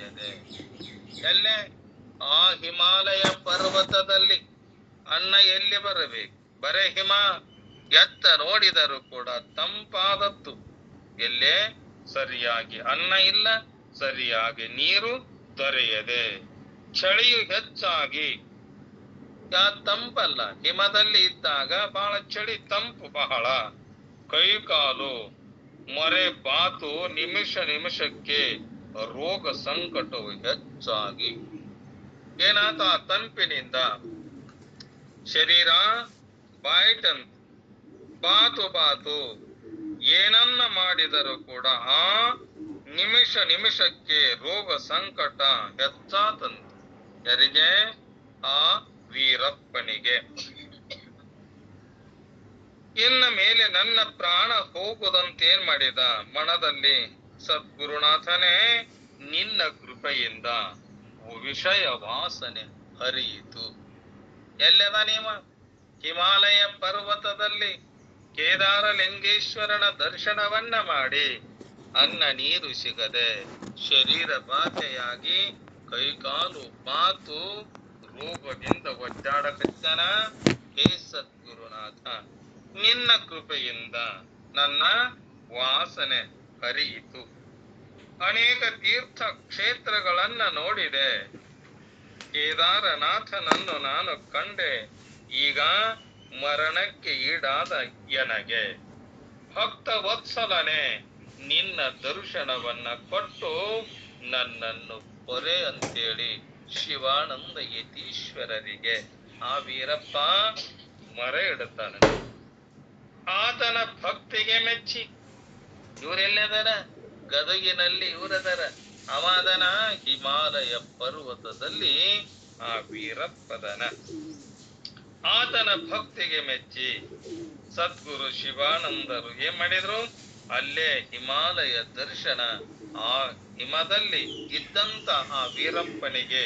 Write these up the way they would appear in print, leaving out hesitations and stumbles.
ದೊರೆಯದೆ. ಎಲ್ಲೇ ಆ ಹಿಮಾಲಯ ಪರ್ವತದಲ್ಲಿ ಅನ್ನ ಎಲ್ಲಿ ಬರಬೇಕು? ಬರೇ ಹಿಮ. ಎತ್ತ ನೋಡಿದರೂ ಕೂಡ ತಂಪಾದದ್ದು. ಎಲ್ಲೇ ಸರಿಯಾಗಿ ಅನ್ನ ಇಲ್ಲ, ಸರಿಯಾಗಿ ನೀರು ದೊರೆಯದೆ. ಚಳಿಯು ಹೆಚ್ಚಾಗಿ ತಂಪಲ್ಲ. ಹಿಮದಲ್ಲಿ ಇದ್ದಾಗ ಬಹಳ ಚಳಿ, ತಂಪು ಬಹಳ. ಕೈಕಾಲು ಮೊರೆ ಬಾತು ನಿಮಿಷ ನಿಮಿಷಕ್ಕೆ ರೋಗ ಸಂಕಟವು ಹೆಚ್ಚಾಗಿ. ಏನಾತ? ಆ ತಂಪಿನಿಂದ ಶರೀರ ಬಾಯ್ಟಂತ ಬಾತು ಬಾತು ಏನನ್ನ ಮಾಡಿದರೂ ಕೂಡ ಆ ನಿಮಿಷ ನಿಮಿಷಕ್ಕೆ ರೋಗ ಸಂಕಟ ಹೆಚ್ಚಾತಂತ. ಯಾರಿಗೆ? ಆ ವೀರಪ್ಪನಿಗೆ. ಇನ್ನ ಮೇಲೆ ನನ್ನ ಪ್ರಾಣ ಹೋಗುದಂತೇನ್ ಮಾಡಿದ ಮನದಲ್ಲಿ? ಸದ್ಗುರುನಾಥನೇ, ನಿನ್ನ ಕೃಪೆಯಿಂದ ವಿಷಯ ವಾಸನೆ ಹರಿಯಿತು. ಎಲ್ಲದ ನೀವ? ಹಿಮಾಲಯ ಪರ್ವತದಲ್ಲಿ ಕೇದಾರಲಿಂಗೇಶ್ವರನ ದರ್ಶನವನ್ನ ಮಾಡಿ ಅನ್ನ ನೀರು ಸಿಗದೆ ಶರೀರ ಬಾಧೆಯಾಗಿ ಕೈಕಾಲು ಬಾತು ರೋಗದಿಂದ ಒದ್ದಾಡಕತ್ತನ. ಹೇ ಸದ್ಗುರುನಾಥ, ನಿನ್ನ ಕೃಪೆಯಿಂದ ನನ್ನ ವಾಸನೆ ಹರಿಯಿತು. ಅನೇಕ ತೀರ್ಥ ಕ್ಷೇತ್ರಗಳನ್ನ ನೋಡಿದೆ. ಕೇದಾರನಾಥನನ್ನು ನಾನು ಕಂಡೆ. ಈಗ ಮರಣಕ್ಕೆ ಈಡಾದ ಎನಗೆ ಭಕ್ತ ವತ್ಸಲನೆ, ನಿನ್ನ ದರ್ಶನವನ್ನ ಕೊಟ್ಟು ನನ್ನನ್ನು ಪೊರೆ ಅಂತೇಳಿ ಶಿವಾನಂದ ಯತೀಶ್ವರರಿಗೆ ಆ ವೀರಪ್ಪ ಮೊರೆ ಇಡುತ್ತಾನೆ. ಆತನ ಭಕ್ತಿಗೆ ಮೆಚ್ಚಿ ಇವರೆಲ್ಲದರ ಗದಗಿನಲ್ಲಿ ಇವರದರ ಅವಾದನ ಹಿಮಾಲಯ ಪರ್ವತದಲ್ಲಿ ಆ ವೀರಪ್ಪದನ. ಆತನ ಭಕ್ತಿಗೆ ಮೆಚ್ಚಿ ಸದ್ಗುರು ಶಿವಾನಂದರು ಏನ್ ಮಾಡಿದ್ರು? ಅಲ್ಲೇ ಹಿಮಾಲಯ ದರ್ಶನ, ಆ ಹಿಮದಲ್ಲಿ ಇದ್ದಂತ ಆ ವೀರಪ್ಪನಿಗೆ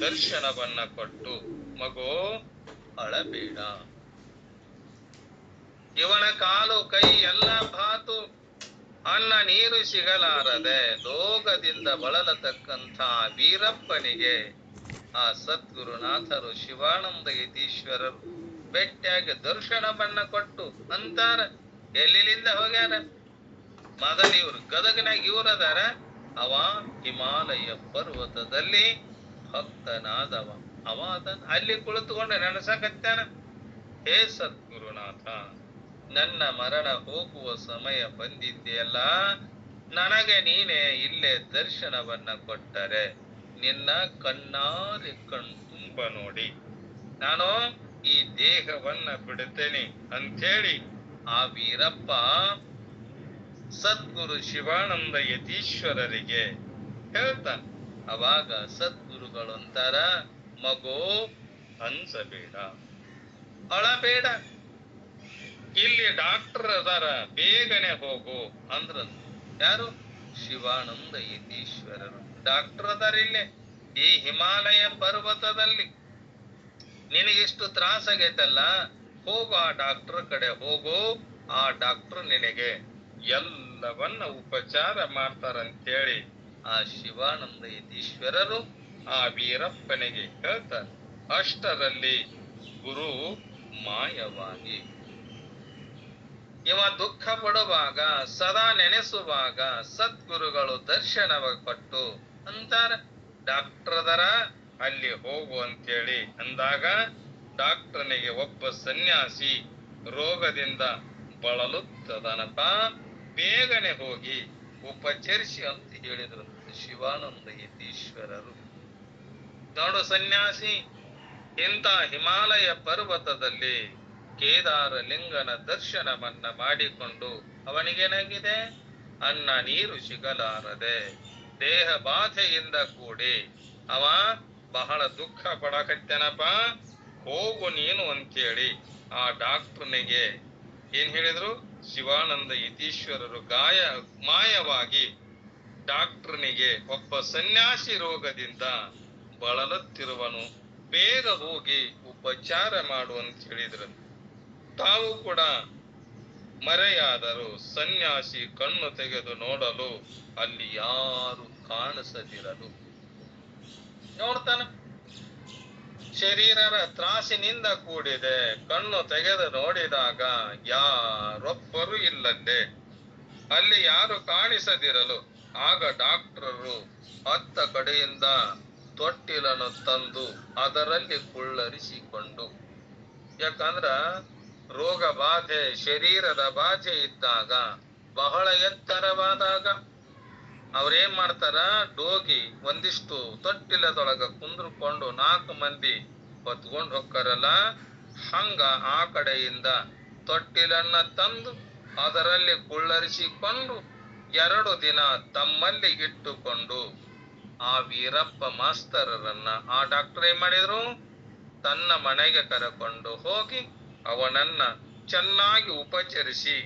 ದರ್ಶನವನ್ನ ಕೊಟ್ಟು, ಮಗೋ ಅಳಬೇಡ, ಇವನ ಕಾಲು ಕೈ ಎಲ್ಲ ಬಾತು, ಅನ್ನ ನೀರು ಸಿಗಲಾರದೆ ರೋಗದಿಂದ ಬಳಲತಕ್ಕಂಥ ವೀರಪ್ಪನಿಗೆ ಆ ಸದ್ಗುರುನಾಥರು ಶಿವಾನಂದ ಯತೀಶ್ವರರು ಭೇಟಿಯಾಗಿ ದರ್ಶನವನ್ನ ಕೊಟ್ಟು ಅಂತಾರ. ಎಲ್ಲಿಂದ ಹೋಗ್ಯಾರ? ಮೊದಲು ಇವ್ರು ಗದಗನಾಗ ಇವರದಾರ. ಅವ ಹಿಮಾಲಯ ಪರ್ವತದಲ್ಲಿ ಭಕ್ತನಾದವ. ಅವ ಅದನ್ನ ಅಲ್ಲಿ ಕುಳಿತುಕೊಂಡು ನೆನಸಕತ್ತಾನ. ಹೇ ಸದ್ಗುರುನಾಥ, ನನ್ನ ಮರಣ ಹೋಗುವ ಸಮಯ ಬಂದಿದೆಯಲ್ಲ, ನನಗೆ ನೀನೇ ಇಲ್ಲೇ ದರ್ಶನವನ್ನ ಕೊಟ್ಟರೆ ನಿನ್ನ ಕಣ್ಣಾರೆ ಕಣ್ತುಂಬ ನೋಡಿ ನಾನು ಈ ದೇಹವನ್ನ ಬಿಡುತ್ತೇನೆ ಅಂಥೇಳಿ ಆ ವೀರಪ್ಪ ಸದ್ಗುರು ಶಿವಾನಂದ ಯತೀಶ್ವರರಿಗೆ ಹೇಳ್ತಾನೆ. ಅವಾಗ ಸದ್ಗುರುಗಳು ಅಂತಾರ, ಮಗೋ ಅನ್ಸಬೇಡ, ಅಳಬೇಡ, ಇಲ್ಲಿ ಡಾಕ್ಟರ್ ಅದಾರ, ಬೇಗನೆ ಹೋಗು ಅಂದ್ರ. ಯಾರು? ಶಿವಾನಂದ ಯತೀಶ್ವರರು ಡಾಕ್ಟರ್ ಅದಾರ ಇಲ್ಲೇ ಈ ಹಿಮಾಲಯ ಪರ್ವತದಲ್ಲಿ. ನಿನಗಿಷ್ಟು ತ್ರಾಸ ಆಗೈತಲ್ಲ, ಹೋಗು ಆ ಡಾಕ್ಟರ್ ಕಡೆ ಹೋಗು, ಆ ಡಾಕ್ಟರ್ ನಿನಗೆ ಎಲ್ಲವನ್ನ ಉಪಚಾರ ಮಾಡ್ತಾರಂತೇಳಿ ಆ ಶಿವಾನಂದ ಯತೀಶ್ವರರು ಆ ವೀರಪ್ಪನಿಗೆ ಹೇಳ್ತಾರೆ. ಅಷ್ಟರಲ್ಲಿ ಗುರು ಮಾಯವಾಗಿ ಇವ ದುಃಖ ಪಡುವಾಗ, ಸದಾ ನೆನೆಸುವಾಗ ಸದ್ಗುರುಗಳು ದರ್ಶನವ ಕೊಟ್ಟು ಅಂತಾರ, ಡಾಕ್ಟರ್ ಅದರ ಅಲ್ಲಿ ಹೋಗು ಅಂತೇಳಿ ಅಂದಾಗ ಡಾಕ್ಟರ್ನಿಗೆ ಒಬ್ಬ ಸನ್ಯಾಸಿ ರೋಗದಿಂದ ಬಳಲುತ್ತದನಪ್ಪ, ಬೇಗನೆ ಹೋಗಿ ಉಪಚರಿಸಿ ಅಂತ ಹೇಳಿದ್ರು ಶಿವಾನಂದ ಯತೀಶ್ವರರು. ನೋಡು ಸನ್ಯಾಸಿ, ಇಂಥ ಹಿಮಾಲಯ ಪರ್ವತದಲ್ಲಿ ಕೇದಾರ ಲಿಂಗನ ದರ್ಶನವನ್ನ ಮಾಡಿಕೊಂಡು ಅವನಿಗೇನಾಗಿದೆ? ಅನ್ನ ನೀರು ಸಿಗಲಾರದೆ ದೇಹ ಬಾಧೆಯಿಂದ ಕೂಡಿ ಅವ ಬಹಳ ದುಃಖ ಪಡಕತ್ತೇನಪ್ಪ, ಹೋಗು ನೀನು ಅಂತೇಳಿ ಆ ಡಾಕ್ಟರ್ನಿಗೆ ಏನ್ ಹೇಳಿದ್ರು? ಶಿವಾನಂದ ಯತೀಶ್ವರರು ಮಾಯವಾಗಿ ಡಾಕ್ಟರ್ನಿಗೆ ಒಬ್ಬ ಸನ್ಯಾಸಿ ರೋಗದಿಂದ ಬಳಲುತ್ತಿರುವನು, ಬೇಗ ಹೋಗಿ ಉಪಚಾರ ಮಾಡು ಅಂತ ಹೇಳಿದ್ರು. ತಾವು ಕೂಡ ಮರೆಯಾದರು. ಸನ್ಯಾಸಿ ಕಣ್ಣು ತೆಗೆದು ನೋಡಲು ಅಲ್ಲಿ ಯಾರು ಕಾಣಿಸದಿರಲು ನೋಡ್ತಾನ. ಶರೀರದ ತ್ರಾಸಿನಿಂದ ಕೂಡಿದೆ. ಕಣ್ಣು ತೆಗೆದು ನೋಡಿದಾಗ ಯಾರೊಬ್ಬರು ಇಲ್ಲದೆ, ಅಲ್ಲಿ ಯಾರು ಕಾಣಿಸದಿರಲು ಆಗ ಡಾಕ್ಟರರು ಅತ್ತ ಕಡೆಯಿಂದ ತೊಟ್ಟಿಲನ್ನು ತಂದು ಅದರಲ್ಲಿ ಕುಳ್ಳರಿಸಿಕೊಂಡು, ಯಾಕಂದ್ರ ರೋಗ ಬಾಧೆ, ಶರೀರದ ಬಾಧೆ ಇದ್ದಾಗ, ಬಹಳ ಎತ್ತರವಾದಾಗ ಅವ್ರೇನ್ ಮಾಡ್ತಾರ, ಡೋಗಿ ಒಂದಿಷ್ಟು ತೊಟ್ಟಿಲದೊಳಗ ಕುಂದ್ರಕೊಂಡು 4 ಮಂದಿ ಹೊತ್ಕೊಂಡ್ ಹೋಗ್ತಾರಲ್ಲ, ಹಂಗ ಆ ಕಡೆಯಿಂದ ತೊಟ್ಟಿಲನ್ನ ತಂದು ಅದರಲ್ಲಿ ಕುಳ್ಳರಿಸಿಕೊಂಡು 2 ದಿನ ತಮ್ಮಲ್ಲಿ ಇಟ್ಟುಕೊಂಡು ಆ ವೀರಪ್ಪ ಮಾಸ್ತರರನ್ನ ಆ ಡಾಕ್ಟರ್ ಏನ್ ಮಾಡಿದ್ರು, ತನ್ನ ಮನೆಗೆ ಕರೆಕೊಂಡು ಹೋಗಿ ಅವನನ್ನ ಚೆನ್ನಾಗಿ ಉಪಚರಿಸಿ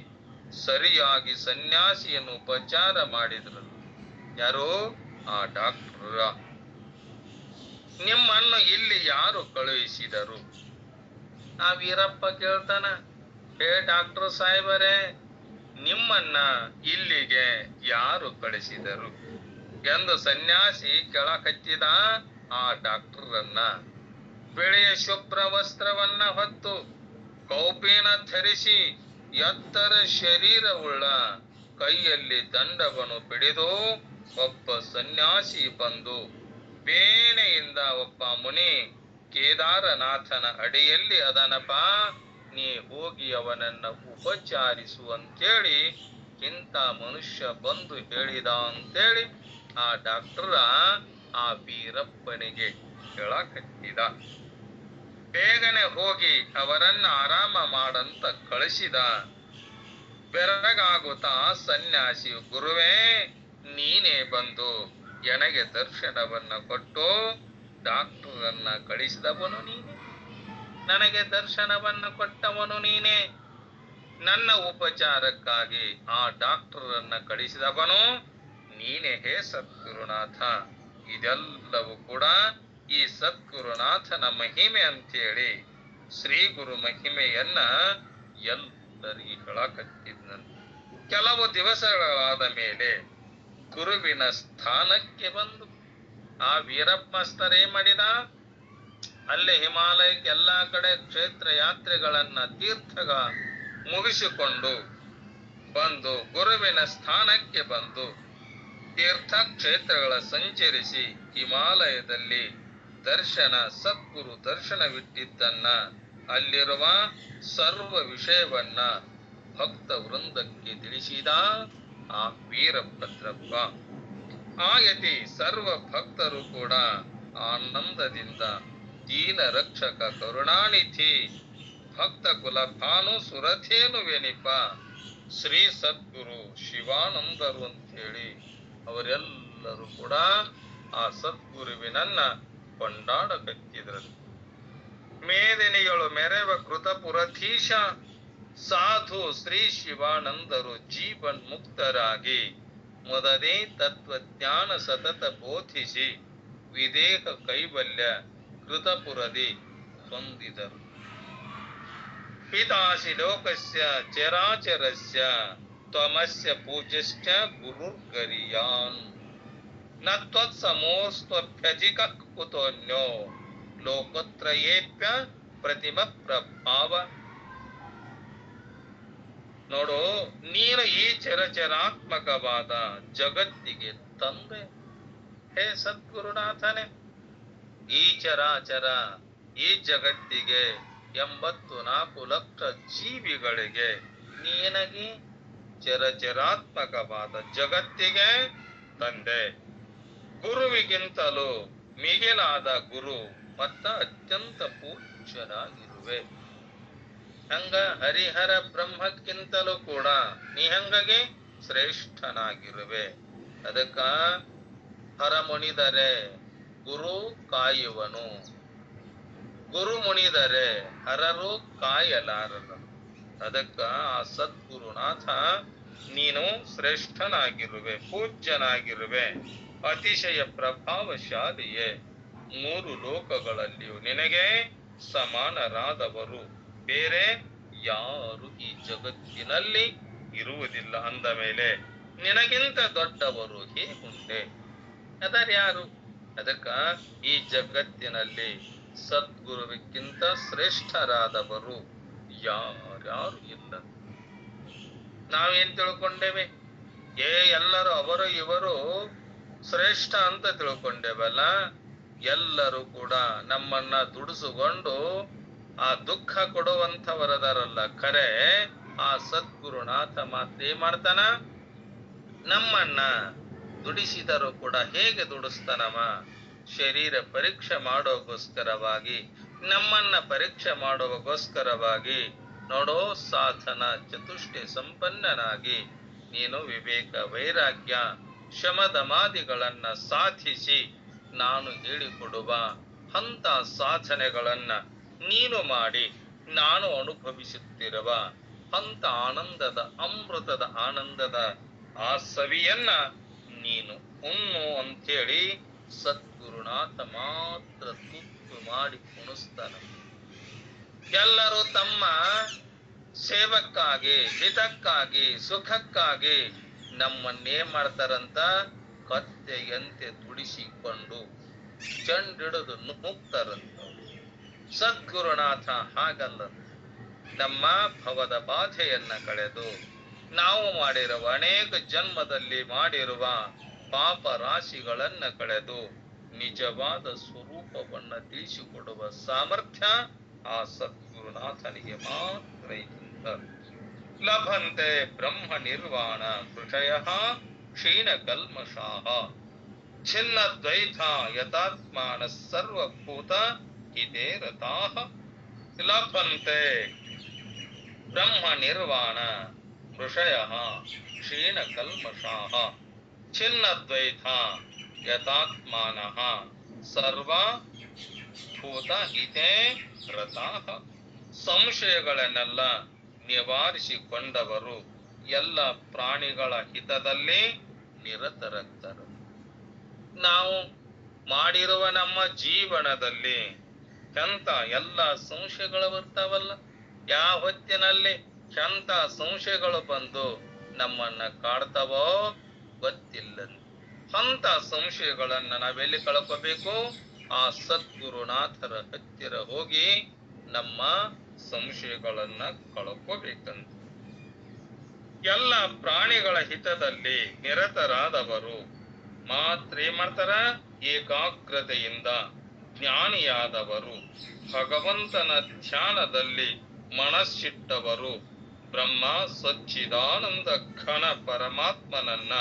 ಸರಿಯಾಗಿ ಸನ್ಯಾಸಿಯನ್ನು ಉಪಚಾರ ಮಾಡಿದ್ರು. ಯಾರು? ಆ ಡಾಕ್ಟರ್. ನಿಮ್ಮನ್ನು ಇಲ್ಲಿ ಯಾರು ಕಳುಹಿಸಿದರು? ಆ ವೀರಪ್ಪ ಕೇಳ್ತಾನ, ಹೇ ಡಾಕ್ಟರ್ ಸಾಹೇಬರೇ, ನಿಮ್ಮನ್ನ ಇಲ್ಲಿಗೆ ಯಾರು ಕಳಿಸಿದರು ಎಂದು ಸನ್ಯಾಸಿ ಕೆಳಕತ್ತಿದ ಆ ಡಾಕ್ಟರನ್ನ. ಬಿಳಿಯ ಶುಭ್ರ ವಸ್ತ್ರವನ್ನ ಹೊತ್ತು, ಕೌಪಿನ ಧರಿಸಿ, ಎತ್ತರ ಶರೀರವುಳ್ಳ, ಕೈಯಲ್ಲಿ ದಂಡವನ್ನು ಹಿಡಿದು ಒಬ್ಬ ಸನ್ಯಾಸಿ ಬಂದು ಬೇನೆಯಿಂದ, ಒಬ್ಬ ಮುನಿ ಕೇದಾರನಾಥನ ಅಡಿಯಲ್ಲಿ ಅದನಪ್ಪ, ನೀ ಹೋಗಿ ಅವನನ್ನ ಉಪಚಾರಿಸು ಅಂತೇಳಿ ಇಂಥ ಮನುಷ್ಯ ಬಂದು ಹೇಳಿದ ಅಂತೇಳಿ ಆ ಡಾಕ್ಟರ ಆ ವೀರಪ್ಪನಿಗೆ ಹೇಳಕತ್ತಿದ. ಬೇಗನೆ ಹೋಗಿ ಅವರನ್ನ ಆರಾಮ ಮಾಡಂತ ಕಳಿಸಿದ. ಬೆರಗಾಗುತ್ತಾ ಸನ್ಯಾಸಿ, ಗುರುವೇ, ನೀನೇ ಬಂದು ನನಗೆ ದರ್ಶನವನ್ನ ಕೊಟ್ಟು ಡಾಕ್ಟರನ್ನ ಕಳಿಸಿದವನು ನೀನೆ, ನನಗೆ ದರ್ಶನವನ್ನ ಕೊಟ್ಟವನು ನೀನೆ, ನನ್ನ ಉಪಚಾರಕ್ಕಾಗಿ ಆ ಡಾಕ್ಟರನ್ನ ಕಳಿಸಿದವನು ನೀನೆ, ಹೇ ಸದ್ಗುರುನಾಥ. ಇದೆಲ್ಲವೂ ಕೂಡ ಈ ಸದ್ಗುರುನಾಥನ ಮಹಿಮೆ ಅಂತೇಳಿ ಶ್ರೀ ಗುರು ಮಹಿಮೆಯನ್ನ ಎಲ್ಲರಿಗೆ ಹೇಳಕತ್ತಿದ್ನಂತೆ. ಕೆಲವು ದಿವಸಗಳಾದ ಮೇಲೆ ಗುರುವಿನ ಸ್ಥಾನಕ್ಕೆ ಬಂದು ಆ ವೀರಪ್ಪ ಮಾಸ್ತರ್ ಏನ್ ಮಾಡಿದ, ಅಲ್ಲೇ ಹಿಮಾಲಯಕ್ಕೆ ಎಲ್ಲಾ ಕಡೆ ಕ್ಷೇತ್ರ ಯಾತ್ರೆಗಳನ್ನ ತೀರ್ಥಗ ಮುಗಿಸಿಕೊಂಡು ಬಂದು ಗುರುವಿನ ಸ್ಥಾನಕ್ಕೆ ಬಂದು ತೀರ್ಥ ಕ್ಷೇತ್ರಗಳ ಸಂಚರಿಸಿ ಹಿಮಾಲಯದಲ್ಲಿ ಸದ್ಗುರು ದರ್ಶನವಿಟ್ಟಿದ್ದನ್ನ, ಅಲ್ಲಿರುವ ಸರ್ವ ವಿಷಯವನ್ನ ಭಕ್ತ ವೃಂದಕ್ಕೆ ತಿಳಿಸಿದ ಆ ವೀರಭದ್ರಪ್ಪ. ಆ ಯತಿ ಸರ್ವ ಭಕ್ತರು ಕೂಡ ಆನಂದದಿಂದ ದೀನ ರಕ್ಷಕ ಕರುಣಾನಿಧಿ ಭಕ್ತ ಕುಲ ಭಾನು ಸುರಥೇನುವೆನಿಪ ಶ್ರೀ ಸದ್ಗುರು ಶಿವಾನಂದರು ಅಂತೇಳಿ ಅವರೆಲ್ಲರೂ ಕೂಡ ಆ ಸದ್ಗುರುವಿನನ್ನ ಕೊಂಡಾಡಕತ್ತಿದ್ರು. ಮೇದಿನಿಗಳು ಮೆರೆವ ಕೃತಪುರಧೀಶ ಸಾಧು ಶ್ರೀ ಶಿವಾನಂದರು ಜೀವನ್ ಮುಕ್ತರಾಗಿ ಮೊದಲೇ ತತ್ವಜ್ಞಾನ ಸತತ ಬೋಧಿಸಿ ವಿದೇಹ ಕೈವಲ್ಯ ಕೃತಪುರದಿ ಹೊಂದಿದರು. ಪಿತಾಸಿ ಲೋಕಸ್ಯ ಚರಾಚರಸ್ಯ ತ್ವಮಸ್ಯ ಪೂಜ್ಯಶ್ಚ ಗುರುರ್ಗರಿಯಾನ್ ನ ತ್ವತ್ಸಮೋಸ್ತ್ವಭ್ಯಧಿಕ ಕುತೋನ್ಯೋ ಲೋಕತ್ರಯೇಪ್ಯ ಪ್ರತಿಮ ಪ್ರಭಾವ. ನೋಡು, ನೀನು ಈ ಚರಾತ್ಮಕವಾದ ಜಗತ್ತಿಗೆ ತಂದೆ, ಹೇ ಸದ್ಗುರುನಾಥನೇ. ಈ ಚರಾಚರ, ಈ ಜಗತ್ತಿಗೆ 84 ಲಕ್ಷ ಜೀವಿಗಳಿಗೆ ನೀನಾಗಿ ಚರಾತ್ಮಕವಾದ ಜಗತ್ತಿಗೆ ತಂದೆ. ಗುರುವಿಗಿಂತಲೂ ಮಿಗಿಲಾದ ಗುರು ಮತ್ತ ಅತ್ಯಂತ ಪೂಜ್ಯನಾಗಿರುವೆ. ಹಂಗ ಹರಿಹರ ಬ್ರಹ್ಮಕ್ಕಿಂತಲೂ ಕೂಡ ನೀ ಹಂಗಾಗಿ ಶ್ರೇಷ್ಠನಾಗಿರುವೆ. ಅದಕ್ಕ ಹರ ಮುನಿದರೆ ಗುರು ಕಾಯುವನು, ಗುರು ಮುನಿದರೆ ಹರರು ಕಾಯಲಾರರು. ಅದಕ್ಕ ಆ ಸದ್ಗುರುನಾಥ ನೀನು ಶ್ರೇಷ್ಠನಾಗಿರುವೆ, ಪೂಜ್ಯನಾಗಿರುವೆ, ಅತಿಶಯ ಪ್ರಭಾವಶಾಲಿಯೇ. 3 ಲೋಕಗಳಲ್ಲಿಯೂ ನಿನಗೆ ಸಮಾನರಾದವರು ಬೇರೆ ಯಾರು ಈ ಜಗತ್ತಿನಲ್ಲಿ ಇರುವುದಿಲ್ಲ. ಅಂದ ಮೇಲೆ ನಿನಗಿಂತ ದೊಡ್ಡವರು ಹೇಗುಂಟೆ? ಅದರ್ಯಾರು? ಅದಕ್ಕ ಈ ಜಗತ್ತಿನಲ್ಲಿ ಸದ್ಗುರುವಿಗಿಂತ ಶ್ರೇಷ್ಠರಾದವರು ಯಾರ್ಯಾರು ಇಲ್ಲ. ನಾವೇನ್ ತಿಳ್ಕೊಂಡೇವೆ? ಎಲ್ಲರೂ ಅವರು ಇವರು ಶ್ರೇಷ್ಠ ಅಂತ ತಿಳ್ಕೊಂಡೇವಲ್ಲ. ಎಲ್ಲರೂ ಕೂಡ ನಮ್ಮನ್ನ ದುಡಿಸಿಕೊಂಡು ಆ ದುಃಖ ಕೊಡುವಂಥವರದಾರಲ್ಲ, ಖರೆ ಆ ಸದ್ಗುರುನಾಥ ಮಾತ್ರ ಏನ್ ಮಾಡ್ತಾನ? ನಮ್ಮನ್ನ ದುಡಿಸಿದರೂ ಕೂಡ ಹೇಗೆ ದುಡಿಸ್ತಾನವ? ಶರೀರ ಪರೀಕ್ಷೆ ಮಾಡೋಗೋಸ್ಕರವಾಗಿ, ನಮ್ಮನ್ನ ಪರೀಕ್ಷೆ ಮಾಡುವಗೋಸ್ಕರವಾಗಿ ನೋಡೋ, ಸಾಧನ ಚತುಷ್ಟಯ ಸಂಪನ್ನನಾಗಿ ನೀನು ವಿವೇಕ ವೈರಾಗ್ಯ ಶಮದಮಾದಿಗಳನ್ನ ಸಾಧಿಸಿ ನಾನು ಹೇಳಿಕೊಡುವ ಅಂತ ಸಾಧನೆಗಳನ್ನ ನೀನು ಮಾಡಿ ನಾನು ಅನುಭವಿಸುತ್ತಿರುವ ಅಂತ ಆನಂದದ ಅಮೃತದ ಆನಂದದ ಆ ಸವಿಯನ್ನ ನೀನು ಉಣ್ಣು ಅಂಥೇಳಿ ಸದ್ಗುರುನಾಥ ಮಾತ್ರ ತುತ್ತು ಮಾಡಿ ಉಣಿಸ್ತಾನ. ಎಲ್ಲರೂ ತಮ್ಮ ಸೇವಕ್ಕಾಗಿ, ಹಿತಕ್ಕಾಗಿ, ಸುಖಕ್ಕಾಗಿ ನಮ್ಮನ್ನೇನ್ ಮಾಡ್ತಾರಂತ ಕತ್ತೆಯಂತೆ ದುಡಿಸಿಕೊಂಡು ಚಂಡಿಡಿದು ನುಗ್ತಾರಂತ. ಸದ್ಗುರುನಾಥ ಹಾಗಲ್ಲ. ನಮ್ಮ ಭವದ ಬಾಧೆಯನ್ನ ಕಳೆದು ನಾವು ಮಾಡಿರುವ ಅನೇಕ ಜನ್ಮದಲ್ಲಿ ಮಾಡಿರುವ ಪಾಪ ರಾಶಿಗಳನ್ನ ಕಳೆದು ನಿಜವಾದ ಸ್ವರೂಪವನ್ನ ತಿಳಿಸಿಕೊಡುವ ಸಾಮರ್ಥ್ಯ ಆ ಸದ್ಗುರುನಾಥನಿಗೆ ಮಾತ್ರ ಇದ್ದಂತ. ಲಭಂತೆ ಬ್ರಹ್ಮ ನಿರ್ವಾಣ ಋಷಯ ಕ್ಷೀಣ ಕಲ್ಮಷಾಃ ಛಿನ್ನ ದ್ವೈತ ಯಥಾತ್ಮಾನ ಸರ್ವಭೂತ ಹಿತೇ ರತಾಃ. ಲಭಂತೆ ಬ್ರಹ್ಮ ನಿರ್ವಾಣ ಋಷಯಃ ಕ್ಷೀಣ ಕಲ್ಮಷಾಃ ಛಿನ್ನ ದ್ವೈತ ಯಥಾತ್ಮಾನಃ ಸರ್ವಭೂತ ಹಿತೇ ರತಾಃ. ಸಂಶಯಗಳನ್ನೆಲ್ಲ ನಿವಾರಿಸಿಕೊಂಡವರು ಎಲ್ಲ ಪ್ರಾಣಿಗಳ ಹಿತದಲ್ಲಿ ನಿರತರಾಗ್ತಾರೆ. ನಾವು ಮಾಡಿರುವ ನಮ್ಮ ಜೀವನದಲ್ಲಿ ಎಂತ ಎಲ್ಲ ಸಂಶಯಗಳು ಬರ್ತಾವಲ್ಲ, ಯಾವ ಹೊತ್ತಿನಲ್ಲಿ ಎಂತ ಸಂಶಯಗಳು ಬಂದು ನಮ್ಮನ್ನ ಕಾಡ್ತಾವೋ ಗೊತ್ತಿಲ್ಲ. ಅಂತ ಸಂಶಯಗಳನ್ನ ನಾವೆಲ್ಲಿ ಕಳ್ಕೋಬೇಕು? ಆ ಸದ್ಗುರುನಾಥರ ಹತ್ತಿರ ಹೋಗಿ ನಮ್ಮ ಸಂಶಯಗಳನ್ನ ಕಳ್ಕೋಬೇಕಂತ. ಎಲ್ಲ ಪ್ರಾಣಿಗಳ ಹಿತದಲ್ಲಿ ನಿರತರಾದವರು ಮಾತ್ರ ಏನ್ ಮಾಡ್ತಾರ? ಏಕಾಗ್ರತೆಯಿಂದ ಜ್ಞಾನಿಯಾದವರು, ಭಗವಂತನ ಧ್ಯಾನದಲ್ಲಿ ಮನಸ್ಸಿಟ್ಟವರು, ಬ್ರಹ್ಮ ಸಚ್ಚಿದಾನಂದ ಘನ ಪರಮಾತ್ಮನನ್ನ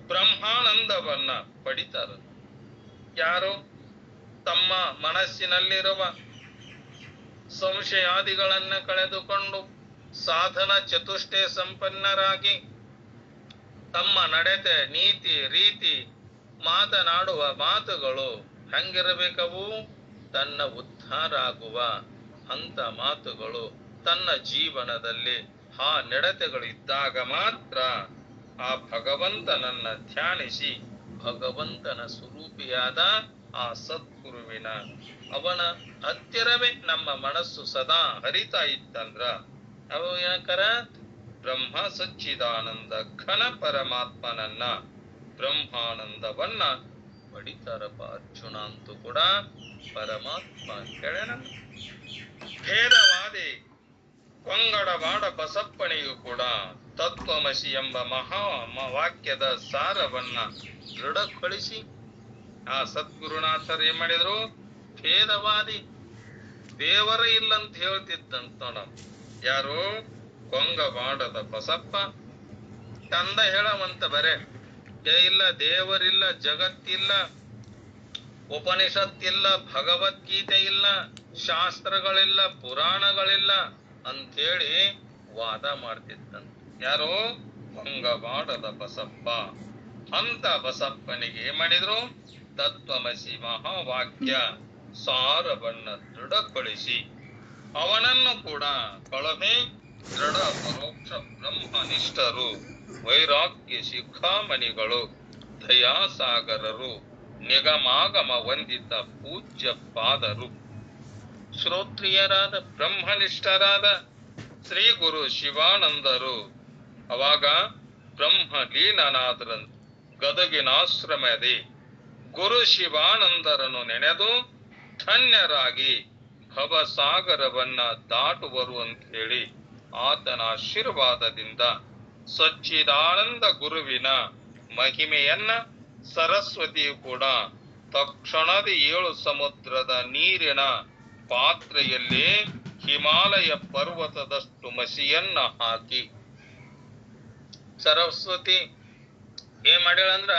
ಬ್ರಹ್ಮಾನಂದವನ್ನ ಪಡಿತಾರ. ಯಾರು? ತಮ್ಮ ಮನಸ್ಸಿನಲ್ಲಿರುವ ಸಂಶಯಾದಿಗಳನ್ನ ಕಳೆದುಕೊಂಡು ಸಾಧನ ಚತುಷ್ಟಯ ಸಂಪನ್ನರಾಗಿ ತಮ್ಮ ನಡತೆ ನೀತಿ ರೀತಿ ಮಾತನಾಡುವ ಮಾತುಗಳು ಹೆಂಗಿರಬೇಕವು? ತನ್ನ ಉದ್ಧಾರ ಆಗುವ ಅಂತ ಮಾತುಗಳು ತನ್ನ ಜೀವನದಲ್ಲಿ ಆ ನಡತೆಗಳಿದ್ದಾಗ ಮಾತ್ರ ಆ ಭಗವಂತನನ್ನ ಧ್ಯಾನಿಸಿ ಭಗವಂತನ ಸ್ವರೂಪಿಯಾದ ಆ ಸದ್ಗುರುವಿನ ಅವನ ಹತ್ತಿರವೇ ನಮ್ಮ ಮನಸ್ಸು ಸದಾ ಹರಿತಾ ಇತ್ತಂದ್ರ ಅವು ಯಾಕರ ಬ್ರಹ್ಮ ಸಚ್ಚಿದಾನಂದ ಘನ ಪರಮಾತ್ಮನನ್ನ ಬ್ರಹ್ಮಾನಂದವನ್ನ ಪಡಿತಾರಪ್ಪ ಅರ್ಜುನ. ಅಂತೂ ಕೂಡ ಪರಮಾತ್ಮ ಕೆಳನ ಭೇದವಾದಿ ಕೊಂಗಡವಾಡ ಬಸಪ್ಪನಿಗೂ ಕೂಡ ತತ್ವಮಸಿ ಎಂಬ ಮಹಾ ವಾಕ್ಯದ ಸಾರವನ್ನ ದೃಢಗೊಳಿಸಿ ಆ ಸದ್ಗುರುನಾಥರು ಏನ್ ಮಾಡಿದ್ರು? ಭೇದವಾದಿ, ದೇವರ ಇಲ್ಲಂತ ಹೇಳ್ತಿದ್ದಂತ ನೋಡ. ಯಾರು? ಕೊಂಗವಾಡದ ಬಸಪ್ಪ ತಂದ ಹೇಳವಂತ ಬರೇ ಇಲ್ಲ, ದೇವರಿಲ್ಲ, ಜಗತ್ತಿಲ್ಲ, ಉಪನಿಷತ್ತಿಲ್ಲ, ಭಗವದ್ಗೀತೆ ಇಲ್ಲ, ಶಾಸ್ತ್ರಗಳಿಲ್ಲ, ಪುರಾಣಗಳಿಲ್ಲ ಅಂಥೇಳಿ ವಾದ ಮಾಡ್ತಿದ್ದಂತ. ಯಾರು? ಕೊಂಗವಾಡದ ಬಸಪ್ಪ. ಅಂತ ಬಸಪ್ಪನಿಗೆ ಏನ್ ಮಾಡಿದ್ರು? ತತ್ವಮಸಿ ಮಹಾವಾಕ್ಯ ಸಾರವನ್ನ ದೃಢಗೊಳಿಸಿ ಅವನನ್ನು ಕೂಡ ಕಳಮೆ ದೃಢ ಪರೋಕ್ಷ ಬ್ರಹ್ಮನಿಷ್ಠರು, ವೈರಾಗ್ಯ ಶಿಖಾಮಣಿಗಳು, ದಯಾಸಾಗರರು, ನಿಗಮಾಗಮ ವಂದಿತ ಪೂಜ್ಯ ಪಾದರು, ಶ್ರೋತ್ರಿಯರಾದ ಬ್ರಹ್ಮನಿಷ್ಠರಾದ ಶ್ರೀ ಗುರು ಶಿವಾನಂದರು ಅವಾಗ ಬ್ರಹ್ಮ ಲೀನನಾದ್ರಂತ. ಗದಗಿನಾಶ್ರಮದಿ ಗುರು ಶಿವಾನಂದರನ್ನು ನೆನೆದು ಧನ್ಯರಾಗಿ ಭವಸಾಗರವನ್ನ ದಾಟುವರು ಅಂತ ಹೇಳಿ ಆತನ ಆಶೀರ್ವಾದದಿಂದ ಸಚ್ಚಿದಾನಂದ ಗುರುವಿನ ಮಹಿಮೆಯನ್ನ ಸರಸ್ವತಿಯು ಕೂಡ ತಕ್ಷಣದ 7 ಸಮುದ್ರದ ನೀರಿನ ಪಾತ್ರೆಯಲ್ಲಿ ಹಿಮಾಲಯ ಪರ್ವತದಷ್ಟು ಮಸಿಯನ್ನ ಹಾಕಿ ಸರಸ್ವತಿ ಏನ್ ಮಾಡ್ಯಾಳಂದ್ರ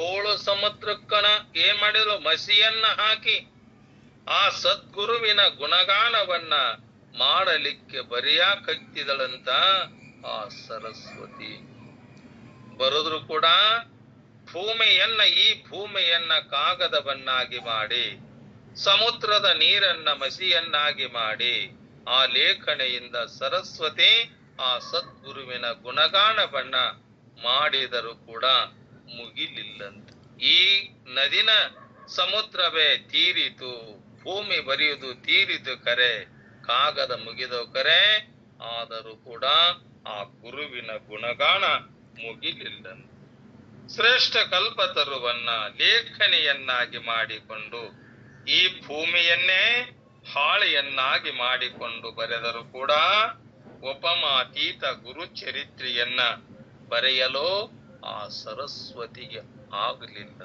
7 ಸಮುದ್ರಕ್ಕನ ಏನ್ ಮಾಡಿದ್ರು ಮಸಿಯನ್ನ ಹಾಕಿ ಆ ಸದ್ಗುರುವಿನ ಗುಣಗಾನವನ್ನ ಮಾಡಲಿಕ್ಕೆ ಬರೆಯಾಕತ್ತಿದಳಂತ ಆ ಸರಸ್ವತಿ. ಬರೆದ್ರು ಕೂಡ ಈ ಭೂಮಿಯನ್ನ ಕಾಗದವನ್ನಾಗಿ ಮಾಡಿ ಸಮುದ್ರದ ನೀರನ್ನ ಮಸಿಯನ್ನಾಗಿ ಮಾಡಿ ಆ ಲೇಖನೆಯಿಂದ ಸರಸ್ವತಿ ಆ ಸದ್ಗುರುವಿನ ಗುಣಗಾನವನ್ನ ಮಾಡಿದರೂ ಕೂಡ ಮುಗಿಲಿಲ್ಲಂತ. ಈ ನದಿನ ಸಮುದ್ರವೇ ತೀರಿತು, ಭೂಮಿ ಬರೆಯುವುದು ತೀರಿತು ಕರೆ, ಕಾಗದ ಮುಗಿದವು ಕರೆ, ಆದರೂ ಕೂಡ ಆ ಗುರುವಿನ ಗುಣಗಾನ ಮುಗಿಲಿಲ್ಲಂತ. ಶ್ರೇಷ್ಠ ಕಲ್ಪತರುವನ್ನ ಲೇಖನಿಯನ್ನಾಗಿ ಮಾಡಿಕೊಂಡು ಈ ಭೂಮಿಯನ್ನೇ ಹಾಳೆಯನ್ನಾಗಿ ಮಾಡಿಕೊಂಡು ಬರೆದರೂ ಕೂಡ ಉಪಮಾತೀತ ಗುರು ಚರಿತ್ರೆಯನ್ನ ಬರೆಯಲು ಆ ಸರಸ್ವತಿಗೆ ಆಗಲಿಲ್ಲ.